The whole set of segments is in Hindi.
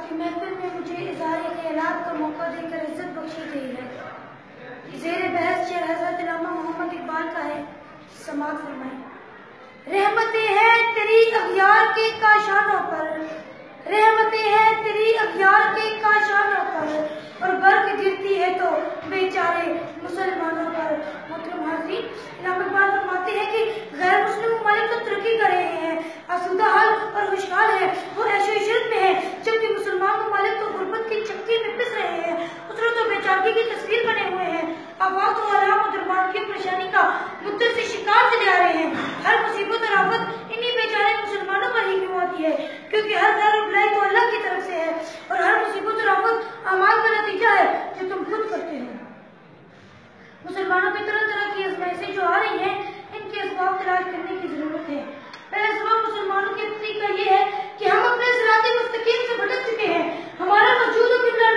की महफिल में मुझे इज़हार ख्यालात का मौका देकर इज्जत बख्शी गई है। ज़ेर बहस शेर हज़रत इल्लामा मोहम्मद इकबाल का है, समाअत फरमाएं। रहमतें हैं तेरी अग़यार के काशानों पर, रहमतें हैं तेरी अग़यार के काशानों पर, और बर्फ़ गिरती है तो बेचारे मुसलमानों पर। मोहतरम हाज़रीन, इल्लामा इकबाल फरमाते हैं कि गैर मुस्लिम ममालिक तो तरक्की कर रहे हैं, आसूदा हाल और खुशहाल है, वो ऐशो इशरत में है, जबकि मुसलमान ममालिक तो गुर्बत की चक्की में पिस रहे हैं, उसरत और बेचारगी की तस्वीर बने हुए हैं, आवाज़ और आराम और दरबार की परेशानी का मुद्दे से शिकार चले आ रहे हैं। हर मुसीबत और आफत इन्हीं बेचारे मुसलमानों पर ही क्यों आती है? क्योंकि हर खैर और भलाई तो अल्लाह की तरफ से है, और हर मुसीबत और आफत अमाल का नतीजा है जो तुम खुद करते हो। मुसलमानों की तरह तरह की आज़माइशें जो आ रही हैं, इनके असबाब तलाश करने की जरूरत है। पहला सबब मुसलमानों के प्रति का ये है कि हम अपने सिराते मुस्तकीम से भटक चुके हैं। हमारा वजूद और किबला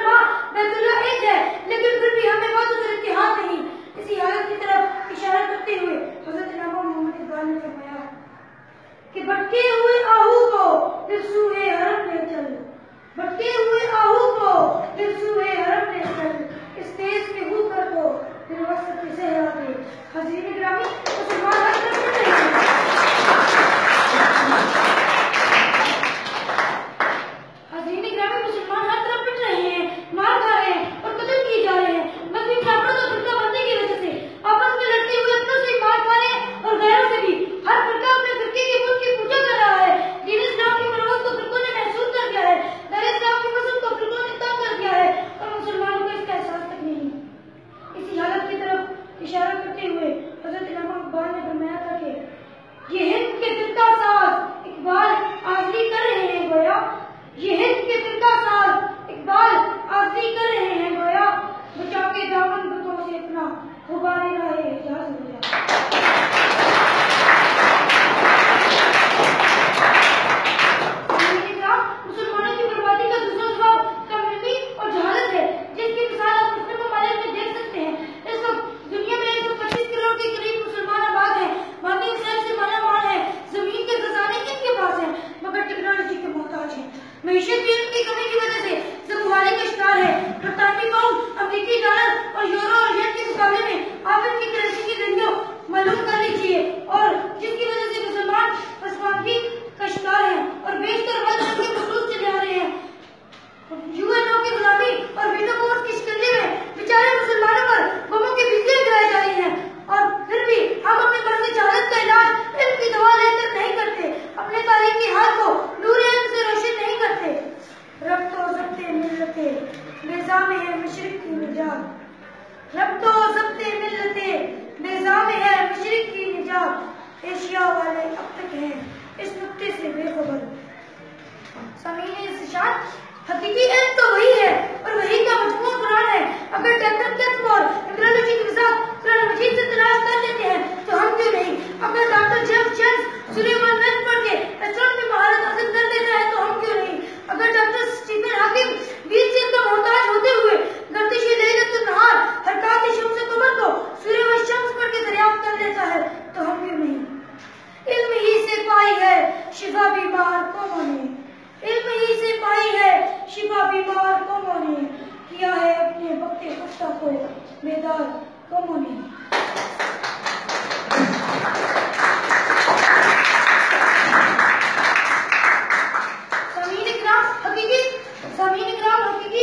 बैतुल्लाह एक है, लेकिन फिर भी हमें वक्त और इत्तिहाद नहीं। इसी हालत की तरफ इशारा करते हुए हज़रत इल्लामा मोहम्मद इकबाल ने फरमाया कि भटके हुए आहू को फिर सूहे हरम ले चल, भटके हुए आहू को फिर सूहे हरम ले चल, इस तेज में हू कर दो फिर वक्त से सहरा दे। हाज़रीन गिरामी, मुसलमान हर तरफ से नहीं है। हाज़रीन गिरामी, मुसलमान हर तरफ पिट रहे हैं, मार खा रहे हैं और कत्ल किए जा रहे हैं। मजहबी नफरत और फिरका बंदी की वजह से आपस में लड़ते हुए अपनों से मार खा रहे हैं और गैरों से भी। हर फिरका अपने फिरके के बुत की पूजा कर रहा है। दीन इस्लाम की मरवत को फिरकों ने महसूस कर लिया है, दर इस्लाम की मजहब को फिरकों ने तंग कर दिया है, और मुसलमानों को इसका एहसास तक नहीं। इसी हालत की तरफ इशारा करते हुए हज़रत इल्लामा इकबाल ने फरमाया था कि ये हिंद के फिरका साज इकबाल आज़री कर रहे हैं गोया, ये हिंद के फिरका साज इकबाल आज़री कर रहे हैं गोया, बचा के दामन बुतों से अपना गुबारे राहे हिजाज़ हो गया। मुसलमानों की बर्बादी का दूसरा सबब कमजोरी और जहालत है, जिसकी मिसाल आप मुस्लिम ममालिक में देख सकते हैं। इस वक्त दुनिया में 125 करोड़ के करीब मुसलमान आबाद हैं, मानवीय वसाइल से मालामाल है, जमीन के खजाने इनके पास हैं, मगर टेक्नोलॉजी के मोहताज हैं। मईशत की उनकी कमी की वजह से जखवारी का शिकार है। बरतानवी पाउंड, अमेरिकी डॉलर और यूरो और येन के मुकाबले में आप इनकी करेंसी की वैल्यू मालूम कर लीजिए, और जिसकी वजह से मुसलमान पसमानगी का शिकार है और बेशतर वक्त उनके मखलूक चले आ रहे हैं। यूएनओ की गुलामी और वीटो कोर्ट की शिकंजे में बेचारे मुसलमानों पर बमों की बिजलियां गिराई जा रही हैं, और फिर भी हम अपने मर्ज़ जहालत का इलाज इल्म की दवा लेकर नहीं करते, अपने तारीखी हाथ को नूर इल्म से रोशन नहीं करते। रब तो ज़ब्ते मिल्लते निज़ाम है मशरिक़ की निजात, रब तो ज़ब्ते मिल्लते निज़ाम है मशरिक़ की निजात, एशिया वाले अब तक हैं इस नुक्ते से बेखबर। सामीन इस्तिशान, हकीकी इल्म तो वही है और वही का मजमूआ कुरान है। अगर डॉक्टर केम्प और एम्ब्रियोलॉजी की वज़ाहत कुरान मजीद से तलाश कर लेते हैं तो हम क्यों नहीं? अगर डॉक्टर जेम्स चेम्स सुलेमान वेल्स पढ़ के एस्ट्रोनॉमी में महारत हासिल कर लेता है तो हम क्यों नहीं? अगर डॉक्टर स्टीफन हॉकिंग 20 दिन का मोहताज होते हुए गर्दिशी लैलतुन नहार हरकत शम्स कमर को सूर्य व शम्स पढ़ के दरियाफ्त कर लेता है तो हम क्यों नहीं? इल्म ही से पाई है शिफा बीमार कौमों ने, इल्म ही से पाई है शिफा बीमार कौमों ने, किया है अपने वक्ते खुफ्ता को बेदार कौमों ने। सामीन इकराम हकीकी